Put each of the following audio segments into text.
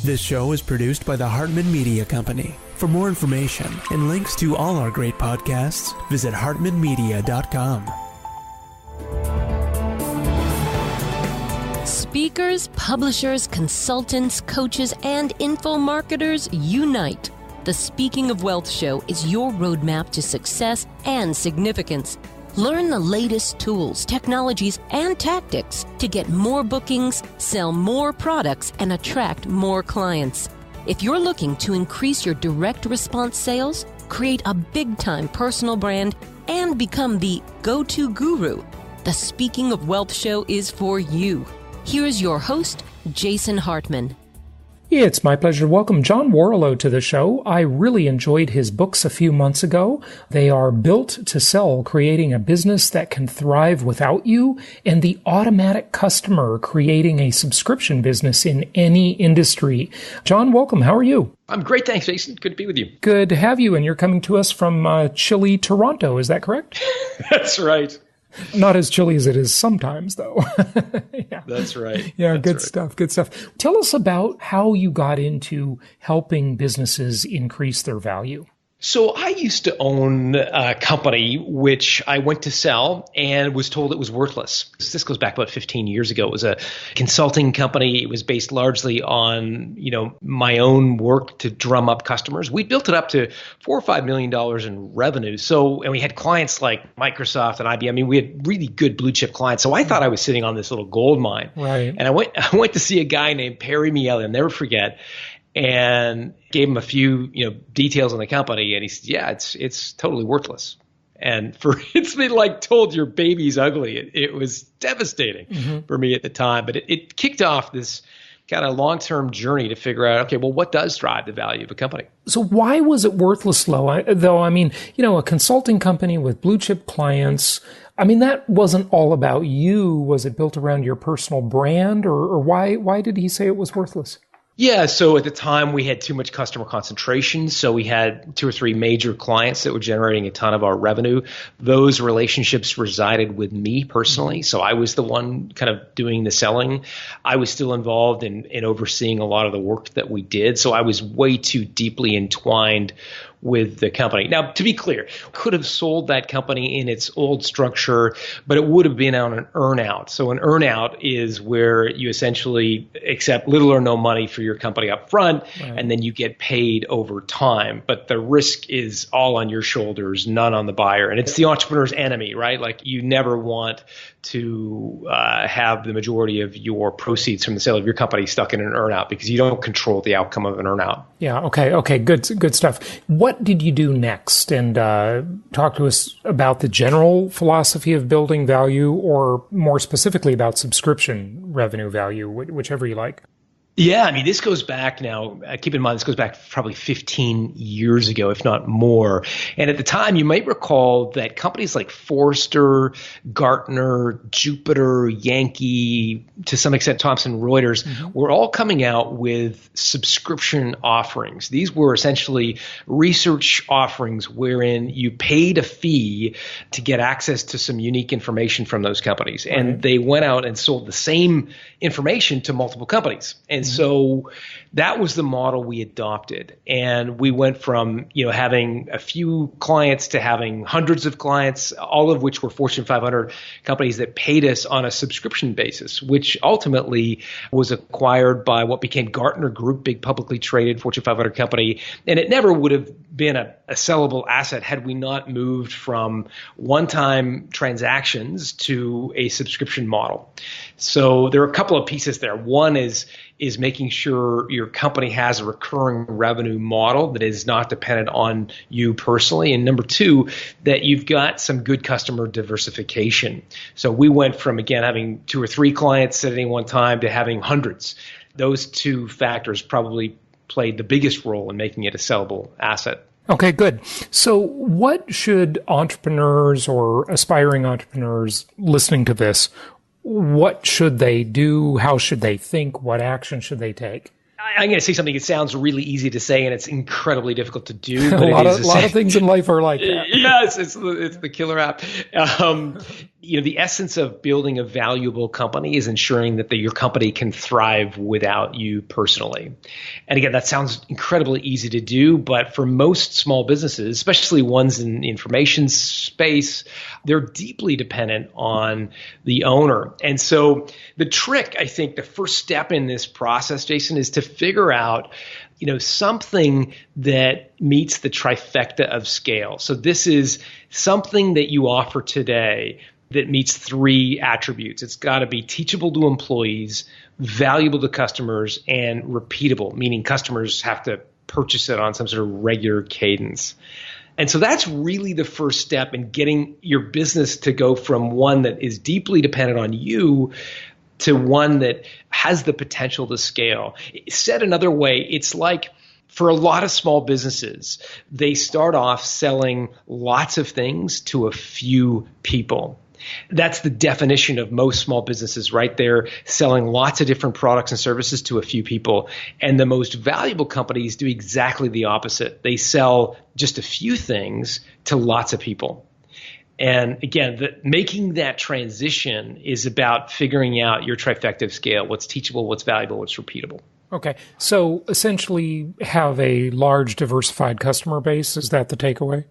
This show is produced by the Hartman Media Company. For more information and links to all our great podcasts, visit hartmanmedia.com. Speakers, publishers, consultants, coaches, and info marketers unite. The Speaking of Wealth Show is your roadmap to success and significance. Learn the latest tools, technologies, and tactics to get more bookings, sell more products, and attract more clients. If you're looking to increase your direct response sales, create a big-time personal brand, and become the go-to guru, the Speaking of Wealth Show is for you. Here's your host, Jason Hartman. It's my pleasure to welcome John Warrilow to the show. I really enjoyed his books a few months ago. They are Built to Sell, Creating a Business That Can Thrive Without You, and The Automatic Customer, Creating a Subscription Business in Any Industry. John, welcome. How are you? I'm great, thanks, Jason. Good to be with you. Good to have you, and you're coming to us from chilly Toronto. Is that correct? That's right. Not as chilly as it is sometimes, though. Yeah. That's right. Yeah, That's good right. stuff. Good stuff. Tell us about how you got into helping businesses increase their value. So I used to own a company which I went to sell and was told it was worthless. This goes back about 15 years ago. It was a consulting company. It was based largely on, my own work to drum up customers. We built it up to $4 or $5 million in revenue. And we had clients like Microsoft and IBM. I mean, we had really good blue chip clients. So I thought I was sitting on this little gold mine. Right. And I went to see a guy named Perry Miele, I'll never forget, and gave him a few, details on the company. And he said, yeah, it's totally worthless. And it's been like told your baby's ugly. It was devastating for me at the time, but it kicked off this kind of long-term journey to figure out, okay, well, what does drive the value of a company? So why was it worthless, though? I mean, a consulting company with blue chip clients, I mean, that wasn't all about you. Was it built around your personal brand, or why did he say it was worthless? Yeah, so at the time we had too much customer concentration. So we had 2 or 3 major clients that were generating a ton of our revenue. Those relationships resided with me personally. So I was the one kind of doing the selling. I was still involved in overseeing a lot of the work that we did. So I was way too deeply entwined with the company. Now, to be clear, could have sold that company in its old structure, but it would have been on an earnout. So an earnout is where you essentially accept little or no money for your company up front, right, and then you get paid over time. But the risk is all on your shoulders, none on the buyer. And it's the entrepreneur's enemy, right? Like you never want to have the majority of your proceeds from the sale of your company stuck in an earnout because you don't control the outcome of an earnout. Yeah. Okay. Good stuff. What did you do next? And talk to us about the general philosophy of building value, or more specifically about subscription revenue value, whichever you like. Yeah, I mean, this goes back now, keep in mind, this goes back probably 15 years ago, if not more. And at the time, you might recall that companies like Forrester, Gartner, Jupiter, Yankee, to some extent Thomson Reuters, were all coming out with subscription offerings. These were essentially research offerings wherein you paid a fee to get access to some unique information from those companies. Right. And they went out and sold the same information to multiple companies. And so that was the model we adopted. And we went from, having a few clients to having hundreds of clients, all of which were Fortune 500 companies that paid us on a subscription basis, which ultimately was acquired by what became Gartner Group, big publicly traded Fortune 500 company. And it never would have been a sellable asset had we not moved from one-time transactions to a subscription model. So there are a couple of pieces there. One is making sure your company has a recurring revenue model that is not dependent on you personally. And number 2, that you've got some good customer diversification. So we went from, again, having 2 or 3 clients at any one time to having hundreds. Those 2 factors probably played the biggest role in making it a sellable asset. Okay, good. So what should entrepreneurs or aspiring entrepreneurs listening to this, what should they do? How should they think? What action should they take? I'm going to say something that sounds really easy to say, and it's incredibly difficult to do. But a lot of things in life are like that. Yes, it's the killer app. the essence of building a valuable company is ensuring that your company can thrive without you personally. And again, that sounds incredibly easy to do, but for most small businesses, especially ones in the information space, they're deeply dependent on the owner. And so the trick, I think, the first step in this process, Jason, is to figure out something that meets the trifecta of scale. So this is something that you offer today that meets 3 attributes. It's got to be teachable to employees, valuable to customers, and repeatable, meaning customers have to purchase it on some sort of regular cadence. And so that's really the first step in getting your business to go from one that is deeply dependent on you to one that has the potential to scale. Said another way, it's like for a lot of small businesses, they start off selling lots of things to a few people. That's the definition of most small businesses, right? They're selling lots of different products and services to a few people. And the most valuable companies do exactly the opposite. They sell just a few things to lots of people. And again, making that transition is about figuring out your trifecta of scale, what's teachable, what's valuable, what's repeatable. Okay. So essentially have a large diversified customer base. Is that the takeaway?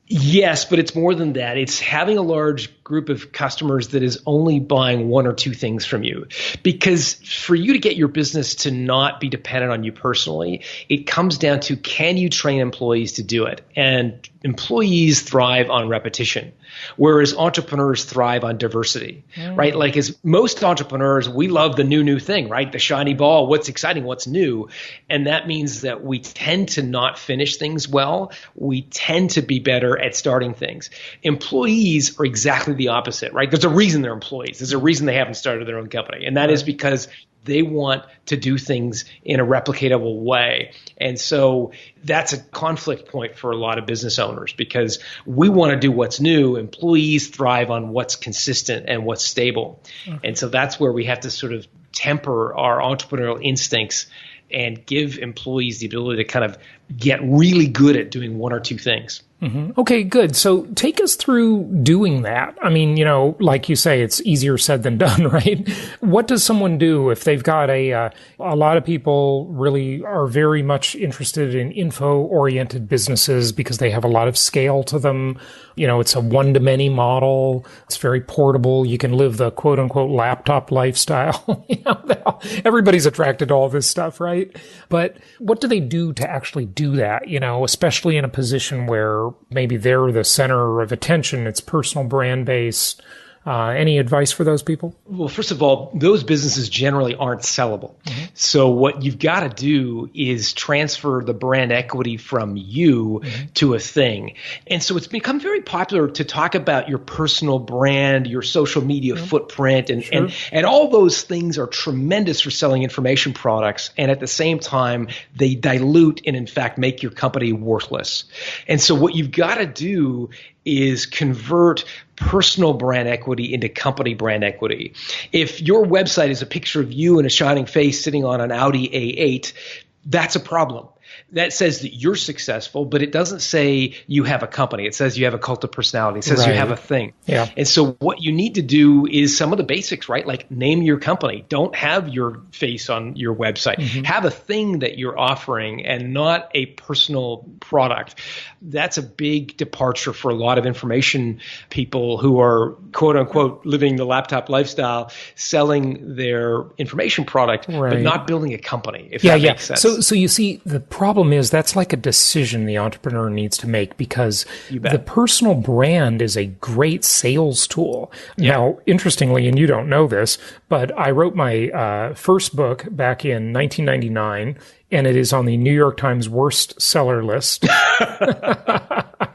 Yes, but it's more than that. It's having a large group of customers that is only buying 1 or 2 things from you. Because for you to get your business to not be dependent on you personally, it comes down to, can you train employees to do it? And employees thrive on repetition, whereas entrepreneurs thrive on diversity, right? Like as most entrepreneurs, we love the new thing, right? The shiny ball, what's exciting, what's new. And that means that we tend to not finish things well. We tend to be better at starting things. Employees are exactly the opposite, right? There's a reason they're employees. There's a reason they haven't started their own company. And that is because they want to do things in a replicatable way. And so that's a conflict point for a lot of business owners because we want to do what's new. Employees thrive on what's consistent and what's stable. And so that's where we have to sort of temper our entrepreneurial instincts and give employees the ability to kind of get really good at doing 1 or 2 things. Mm-hmm. Okay, good. So take us through doing that. I mean, like you say, it's easier said than done, right? What does someone do if they've got a lot of people really are very much interested in info-oriented businesses because they have a lot of scale to them. It's a one-to-many model. It's very portable. You can live the quote-unquote laptop lifestyle. Everybody's attracted to all this stuff, right? But what do they do to actually do that, especially in a position where maybe they're the center of attention, it's personal brand based. Any advice for those people? Well, first of all, those businesses generally aren't sellable. Mm-hmm. So what you've got to do is transfer the brand equity from you to a thing. And so it's become very popular to talk about your personal brand, your social media footprint, and all those things are tremendous for selling information products. And at the same time, they dilute and in fact make your company worthless. And so what you've got to do is convert personal brand equity into company brand equity. If your website is a picture of you in a shining face sitting on an Audi A8, that's a problem. That says that you're successful, but it doesn't say you have a company. It says you have a cult of personality. It says you have a thing. Yeah. And so what you need to do is some of the basics, right? Like name your company. Don't have your face on your website. Mm-hmm. Have a thing that you're offering and not a personal product. That's a big departure for a lot of information people who are quote unquote living the laptop lifestyle, selling their information product, but not building a company, if that makes sense. So you see, the problem is that's like a decision the entrepreneur needs to make because the personal brand is a great sales tool. Yeah. Now, interestingly, and you don't know this, but I wrote my first book back in 1999, and it is on the New York Times worst seller list.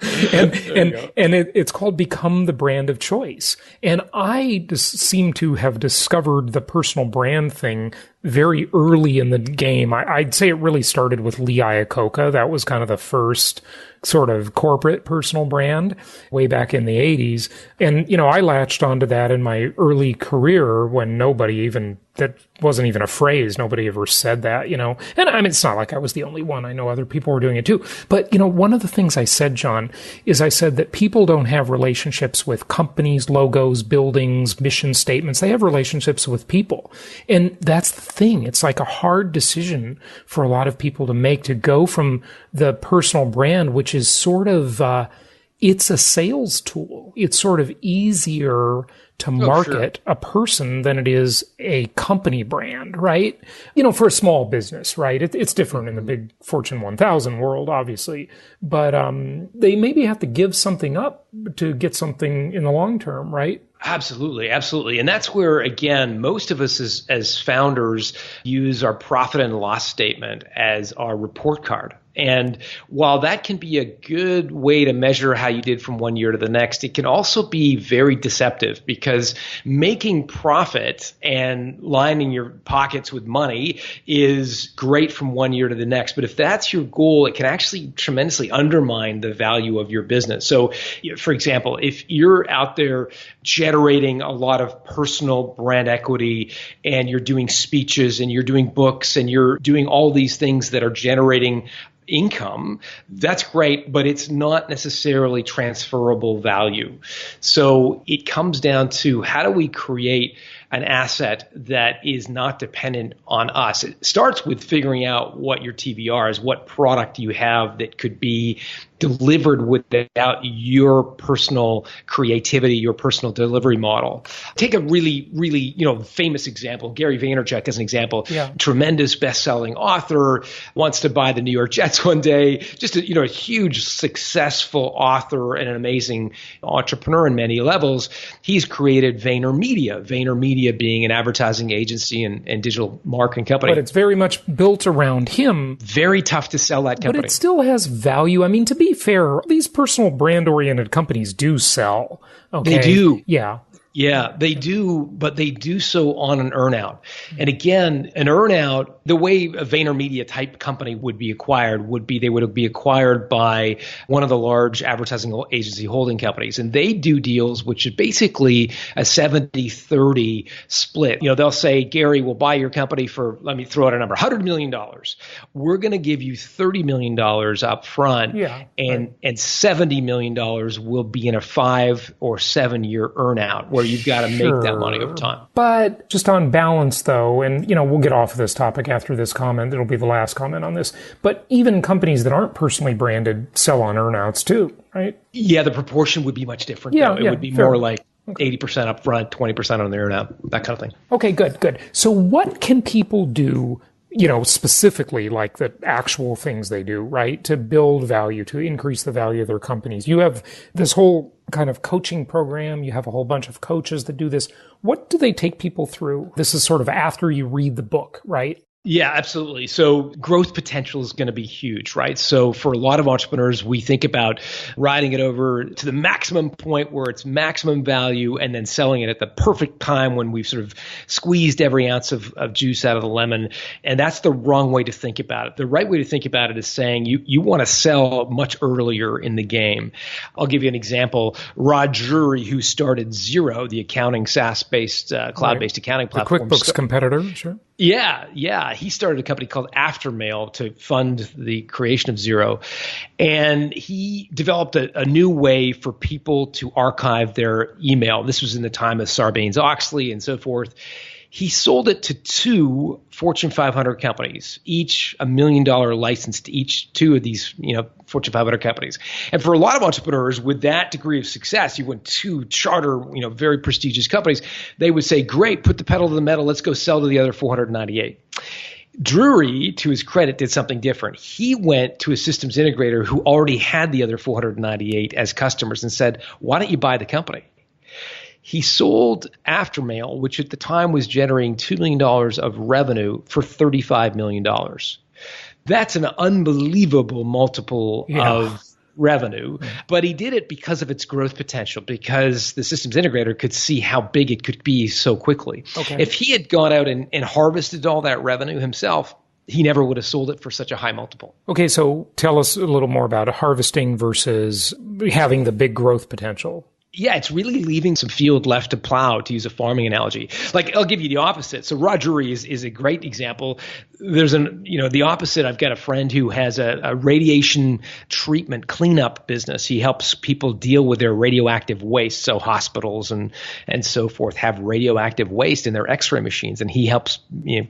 It's called Become the Brand of Choice. And I seem to have discovered the personal brand thing very early in the game. I'd say it really started with Lee Iacocca. That was kind of the first sort of corporate personal brand way back in the 80s. And, I latched onto that in my early career when that wasn't even a phrase. Nobody ever said that, And I mean, it's not like I was the only one. I know other people were doing it too. But, one of the things I said, John, is I said that people don't have relationships with companies, logos, buildings, mission statements. They have relationships with people. And that's the thing. It's like a hard decision for a lot of people to make, to go from the personal brand, which is sort of, it's a sales tool. It's sort of easier to market a person than it is a company brand, right? For a small business, right? It's different in the big Fortune 1000 world, obviously, but they maybe have to give something up to get something in the long term, right? Absolutely. Absolutely. And that's where, again, most of us as founders use our profit and loss statement as our report card. And while that can be a good way to measure how you did from one year to the next, it can also be very deceptive, because making profit and lining your pockets with money is great from one year to the next. But if that's your goal, it can actually tremendously undermine the value of your business. So, for example, if you're out there generating a lot of personal brand equity and you're doing speeches and you're doing books and you're doing all these things that are generating income, that's great, but it's not necessarily transferable value. So it comes down to, how do we create an asset that is not dependent on us? It starts with figuring out what your TVR is, what product you have that could be delivered without your personal creativity, your personal delivery model. Take a really, really, famous example. Gary Vaynerchuk as an example. Yeah. Tremendous best-selling author, wants to buy the New York Jets one day. Just a huge successful author and an amazing entrepreneur in many levels. He's created VaynerMedia. VaynerMedia being an advertising agency and digital marketing company. But it's very much built around him. Very tough to sell that company. But it still has value. I mean, to be fair, these personal brand-oriented companies do sell. Okay? They do. Yeah. Yeah, they do, but they do so on an earnout. And again, an earnout, the way a VaynerMedia type company would be acquired would be, they would be acquired by one of the large advertising agency holding companies. And they do deals which is basically a 70-30 split. They'll say, Gary, we'll buy your company for, let me throw out a number, $100 million. We're going to give you $30 million up front, and $70 million will be in a 5 or 7 year earnout, where you've got to make that money over time. But just on balance, though, and we'll get off of this topic after this comment. It'll be the last comment on this. But even companies that aren't personally branded sell on earnouts too, right? Yeah, the proportion would be much different. Yeah, it would be more like 80% up front, 20% on the earnout, that kind of thing. Okay, good. So what can people do, specifically like the actual things they do, right, to build value, to increase the value of their companies? You have this whole kind of coaching program. You have a whole bunch of coaches that do this. What do they take people through? This is sort of after you read the book, right? Yeah, absolutely. So growth potential is going to be huge, right? So for a lot of entrepreneurs, we think about riding it over to the maximum point where it's maximum value and then selling it at the perfect time when we've sort of squeezed every ounce of juice out of the lemon. And that's the wrong way to think about it. The right way to think about it is saying you want to sell much earlier in the game. I'll give you an example. Rod Drury, who started Xero, the accounting SaaS-based, cloud-based accounting platform. The QuickBooks competitor, sure. Yeah. He started a company called Aftermail to fund the creation of Xero. And he developed a new way for people to archive their email. This was in the time of Sarbanes-Oxley and so forth. He sold it to 2 Fortune 500 companies, each $1 million license to each 2 of these, Fortune 500 companies. And for a lot of entrepreneurs with that degree of success, you went 2 charter, very prestigious companies, they would say, great, put the pedal to the metal, let's go sell to the other 498. Drury, to his credit, did something different. He went to a systems integrator who already had the other 498 as customers and said, why don't you buy the company? He sold Aftermail, which at the time was generating $2 million of revenue, for $35 million. That's an unbelievable multiple revenue, but he did it because of its growth potential, because the systems integrator could see how big it could be so quickly. Okay. If he had gone out and harvested all that revenue himself, he never would have sold it for such a high multiple. Okay, so tell us a little more about harvesting versus having the big growth potential. Yeah, it's really leaving some field left to plow, to use a farming analogy. Like, I'll give you the opposite. So Rogeri is a great example. There's the opposite. I've got a friend who has a radiation treatment cleanup business. He helps people deal with their radioactive waste. So hospitals and so forth have radioactive waste in their x-ray machines, and he helps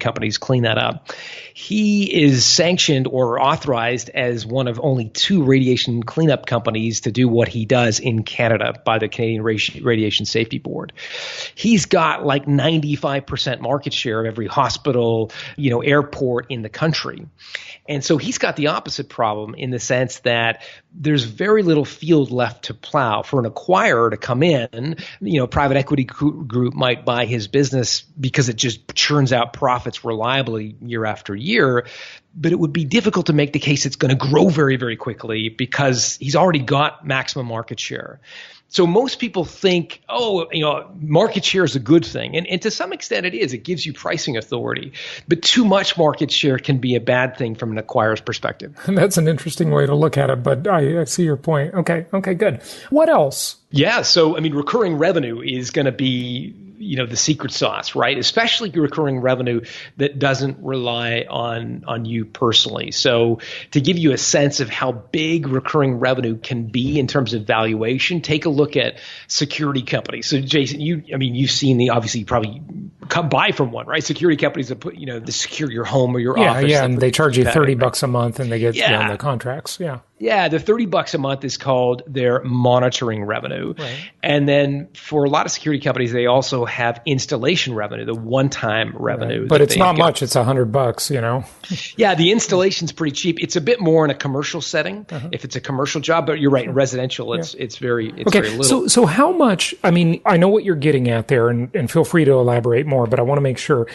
companies clean that up. He is sanctioned or authorized as one of only 2 radiation cleanup companies to do what he does in Canada by the Canadian Radiation Safety Board. He's got like 95% market share of every hospital, airport in the country. And so he's got the opposite problem in the sense that there's very little field left to plow. For an acquirer to come in, private equity group might buy his business because it just churns out profits reliably year after year. But it would be difficult to make the case it's going to grow very, very quickly because he's already got maximum market share. So most people think, market share is a good thing. And to some extent it is. It gives you pricing authority. But too much market share can be a bad thing from an acquirer's perspective. That's an interesting way to look at it, but I see your point. Okay, good. What else? Yeah, so recurring revenue is going to be the secret sauce, right? Especially recurring revenue that doesn't rely on you personally. So to give you a sense of how big recurring revenue can be in terms of valuation, take a look at security companies. So Jason, you've seen obviously you probably come buy from one, right? Security companies that put, to secure your home or your office. Yeah, and they charge you $30 a month and they get the contracts. Yeah. Yeah, the $30 a month is called their monitoring revenue. Right. And then for a lot of security companies, they also have installation revenue, the one-time revenue. Right. But it's not much. It's $100, Yeah, the installation's pretty cheap. It's a bit more in a commercial setting if it's a commercial job, but you're right, in residential, it's very little. So how much, I know what you're getting at there, and feel free to elaborate more, but I want to make sure.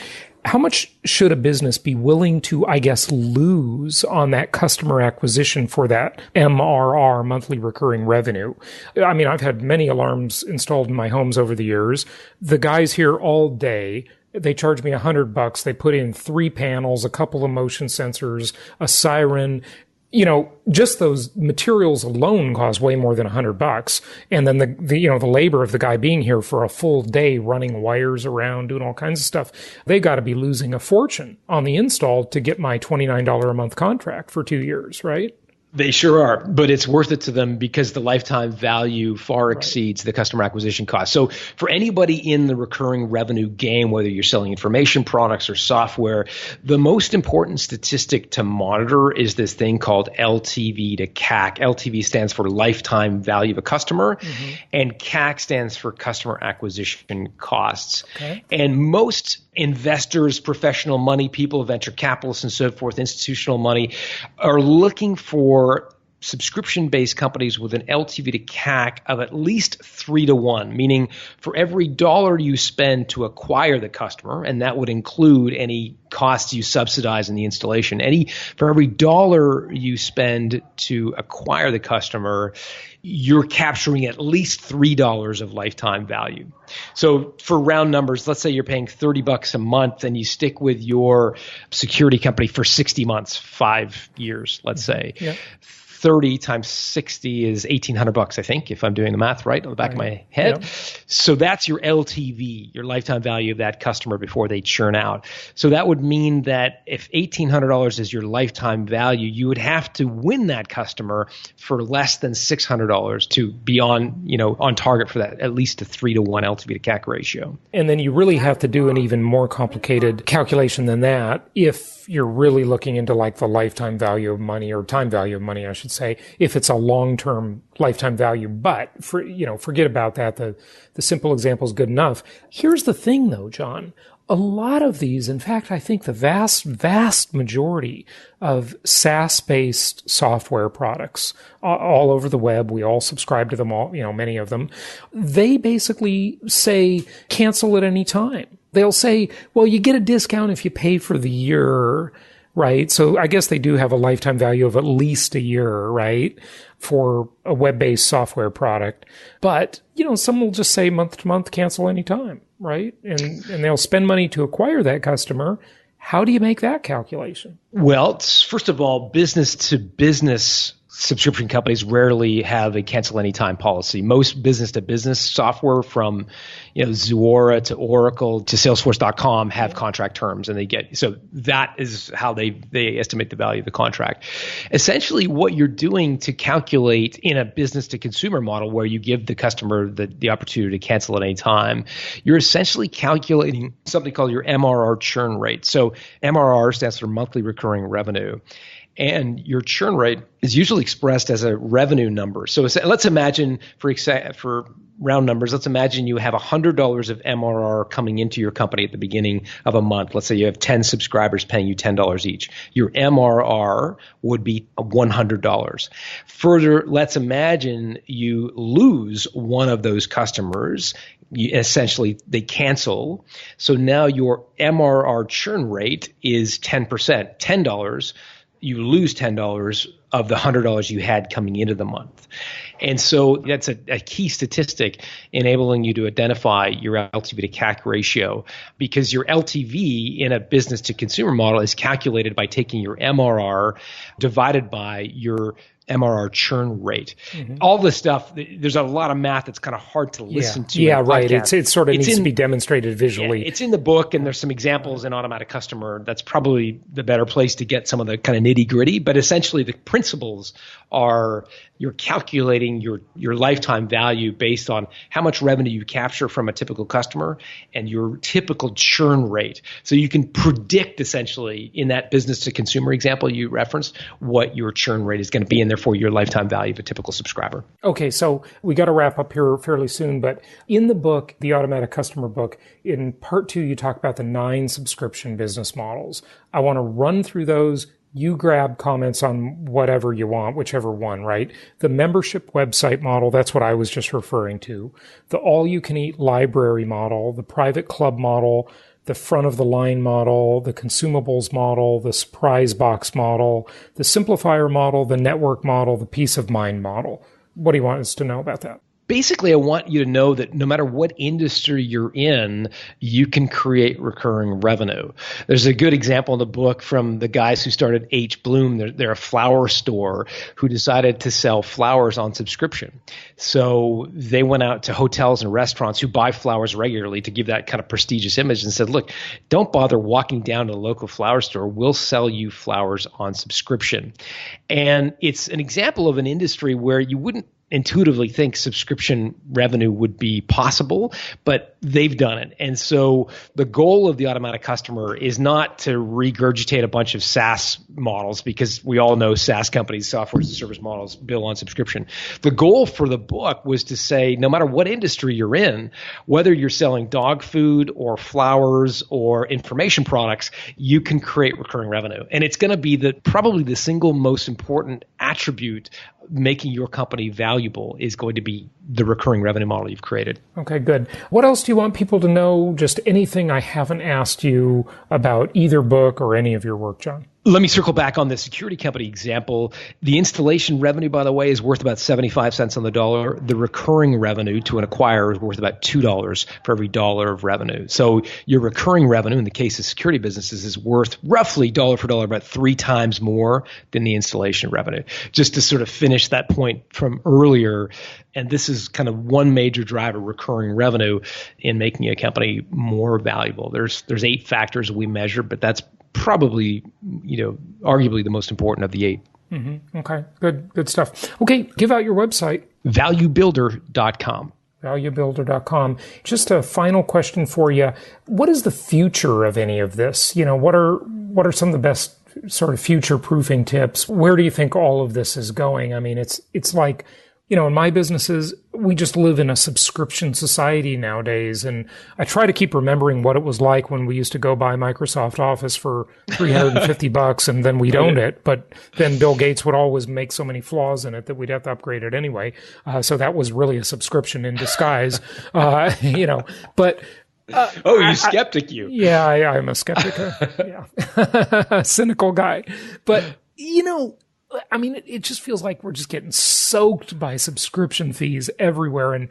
How much should a business be willing to, lose on that customer acquisition for that MRR, monthly recurring revenue? I've had many alarms installed in my homes over the years. The guys here all day, they charge me $100. They put in 3 panels, a couple of motion sensors, a siren. Just those materials alone cost way more than $100. And then the labor of the guy being here for a full day running wires around, doing all kinds of stuff, they got to be losing a fortune on the install to get my $29 a month contract for 2 years, right? They sure are, but it's worth it to them because the lifetime value far exceeds the customer acquisition cost. So for anybody in the recurring revenue game, whether you're selling information products or software, the most important statistic to monitor is this thing called LTV to CAC. LTV stands for lifetime value of a customer, and CAC stands for customer acquisition costs. Okay. And most investors, professional money people, venture capitalists and so forth, institutional money, are looking for subscription-based companies with an LTV to CAC of at least 3 to 1, meaning for every dollar you spend to acquire the customer, and that would include any costs you subsidize in the installation, for every dollar you spend to acquire the customer, you're capturing at least $3 of lifetime value. So for round numbers, let's say you're paying $30 a month and you stick with your security company for 60 months, 5 years, let's say. Yeah. 30 times 60 is $1,800, I think, if I'm doing the math right on the back of my head. Yeah. So that's your LTV, your lifetime value of that customer before they churn out. So that would mean that if $1,800 is your lifetime value, you would have to win that customer for less than $600 to be on target for that, at least a 3 to 1 LTV to CAC ratio. And then you really have to do an even more complicated calculation than that if you're really looking into the lifetime value of money, or time value of money, I should say, if it's a long-term lifetime value. But forget about that. The simple example is good enough. Here's the thing though, John. A lot of these, in fact, I think the vast, vast majority of SaaS-based software products all over the web, we all subscribe to them all, many of them, they basically say cancel at any time. They'll say, well, you get a discount if you pay for the year. right? So I guess they do have a lifetime value of at least a year, right? For a web-based software product. But, some will just say month to month, cancel anytime, right? And they'll spend money to acquire that customer. How do you make that calculation? Well, first of all, business to business subscription companies rarely have a cancel anytime policy. Most business to business software from, Zuora to Oracle to Salesforce.com have contract terms, and so that is how they estimate the value of the contract. Essentially, what you're doing to calculate in a business to consumer model where you give the customer the opportunity to cancel at any time, you're essentially calculating something called your MRR churn rate. So MRR stands for monthly recurring revenue. And your churn rate is usually expressed as a revenue number. So let's imagine, for round numbers, let's imagine you have $100 of MRR coming into your company at the beginning of a month. Let's say you have 10 subscribers paying you $10 each. Your MRR would be $100. Further, let's imagine you lose one of those customers. Essentially, they cancel. So now your MRR churn rate is 10%, $10. You lose $10 of the $100 you had coming into the month. And so that's a key statistic enabling you to identify your LTV to CAC ratio, because your LTV in a business to consumer model is calculated by taking your MRR divided by your MRR churn rate. Mm-hmm. All this stuff, there's a lot of math that's kind of hard to listen to. Yeah, right. It sort of needs to be demonstrated visually. Yeah, it's in the book, and there's some examples in Automatic Customer. That's probably the better place to get some of the kind of nitty gritty. But essentially, the principles are you're calculating your lifetime value based on how much revenue you capture from a typical customer and your typical churn rate. So you can predict essentially in that business to consumer example you referenced what your churn rate is going to be, and therefore your lifetime value of a typical subscriber. Okay, so we got to wrap up here fairly soon, but in the book, the Automatic Customer book, in part 2, you talk about the 9 subscription business models. I want to run through those. You grab comments on whatever you want, whichever one, right? The membership website model, that's what I was just referring to. The all-you-can-eat library model, the private club model, the front-of-the-line model, the consumables model, the surprise box model, the simplifier model, the network model, the peace of mind model. What do you want us to know about that? Basically, I want you to know that no matter what industry you're in, you can create recurring revenue. There's a good example in the book from the guys who started H. Bloom. They're a flower store who decided to sell flowers on subscription. So they went out to hotels and restaurants who buy flowers regularly to give that kind of prestigious image and said, look, don't bother walking down to the local flower store. We'll sell you flowers on subscription. And it's an example of an industry where you wouldn't intuitively think subscription revenue would be possible, but they've done it. And so the goal of the Automatic Customer is not to regurgitate a bunch of SaaS models, because we all know SaaS companies, software as a service models, bill on subscription. The goal for the book was to say, no matter what industry you're in, whether you're selling dog food or flowers or information products, you can create recurring revenue. And it's going to be probably the single most important attribute making your company valuable is going to be the recurring revenue model you've created. Okay, good. What else do you want people to know? Just anything I haven't asked you about either book or any of your work, John? Let me circle back on the security company example. The installation revenue, by the way, is worth about 75 cents on the dollar. The recurring revenue to an acquirer is worth about $2 for every dollar of revenue. So your recurring revenue in the case of security businesses is worth roughly dollar for dollar about 3 times more than the installation revenue. Just to sort of finish that point from earlier, and this is kind of one major driver, recurring revenue, in making a company more valuable. There's 8 factors we measure, but that's probably, arguably the most important of the 8. Mm-hmm. Okay, good stuff. Okay, give out your website. Valuebuilder.com. Valuebuilder.com. Just a final question for you. What is the future of any of this? What are some of the best sort of future-proofing tips? Where do you think all of this is going? I mean, it's like, in my businesses, we just live in a subscription society nowadays. And I try to keep remembering what it was like when we used to go buy Microsoft Office for $350 and then we'd own it. But then Bill Gates would always make so many flaws in it that we'd have to upgrade it anyway. So that was really a subscription in disguise, But You skeptic, you. Yeah, I'm a skeptic. Yeah. Cynical guy. But, I mean, it just feels like we're just getting soaked by subscription fees everywhere, and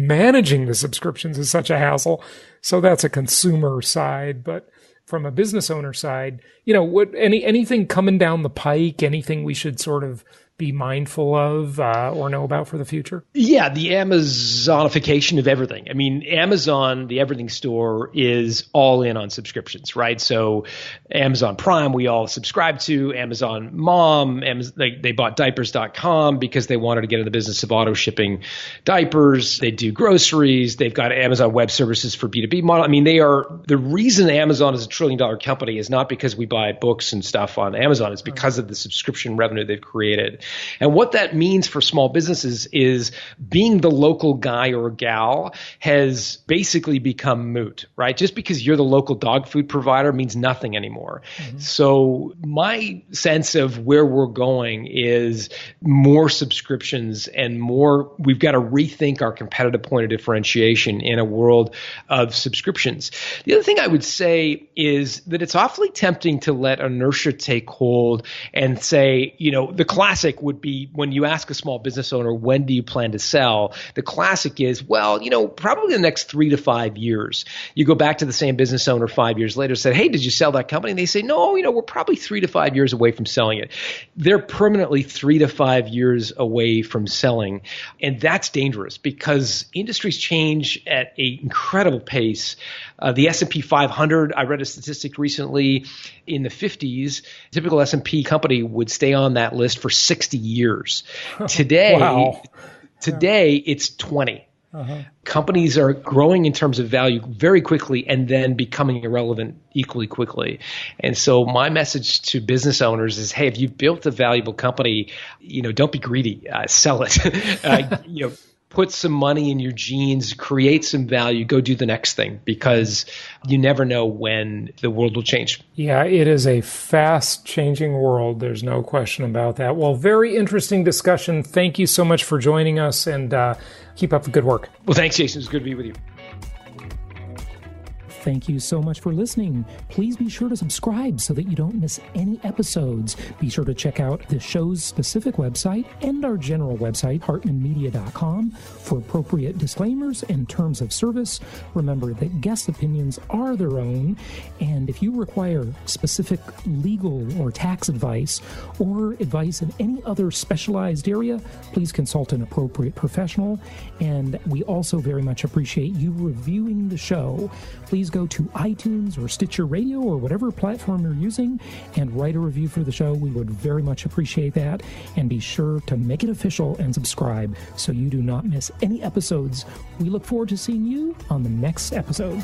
managing the subscriptions is such a hassle. So that's a consumer side. But from a business owner side, anything coming down the pike, anything we should sort of be mindful of or know about for the future? Yeah, the Amazonification of everything. I mean, Amazon, the everything store, is all in on subscriptions, right? So Amazon Prime, we all subscribe to. Amazon Mom, they bought diapers.com because they wanted to get in the business of auto shipping diapers. They do groceries. They've got Amazon Web Services for B2B model. I mean, the reason Amazon is $1 trillion company is not because we buy books and stuff on Amazon. It's because of the subscription revenue they've created. And what that means for small businesses is being the local guy or gal has basically become moot, right? Just because you're the local dog food provider means nothing anymore. Mm-hmm. So my sense of where we're going is more subscriptions and more, we've got to rethink our competitive point of differentiation in a world of subscriptions. The other thing I would say is that it's awfully tempting to let inertia take hold and say, the classic would be when you ask a small business owner, when do you plan to sell? The classic is, probably the next 3 to 5 years. You go back to the same business owner 5 years later, said, hey, did you sell that company? And they say, no, we're probably 3 to 5 years away from selling it. They're permanently 3 to 5 years away from selling. And that's dangerous because industries change at an incredible pace. The S&P 500, I read a statistic recently, in the 50s, a typical S&P company would stay on that list for 60 years. Today, it's 20. Uh-huh. Companies are growing in terms of value very quickly and then becoming irrelevant equally quickly. And so my message to business owners is, hey, if you built a valuable company, don't be greedy, sell it. Put some money in your jeans, create some value, go do the next thing, because you never know when the world will change. Yeah, it is a fast-changing world. There's no question about that. Well, very interesting discussion. Thank you so much for joining us, and keep up the good work. Well, thanks, Jason. It's good to be with you. Thank you so much for listening. Please be sure to subscribe so that you don't miss any episodes. Be sure to check out the show's specific website and our general website, hartmanmedia.com, for appropriate disclaimers and terms of service. Remember that guest opinions are their own, and if you require specific legal or tax advice or advice in any other specialized area, please consult an appropriate professional. And we also very much appreciate you reviewing the show. Please go to iTunes or Stitcher Radio or whatever platform you're using and write a review for the show. We would very much appreciate that. And be sure to make it official and subscribe so you do not miss any episodes. We look forward to seeing you on the next episode.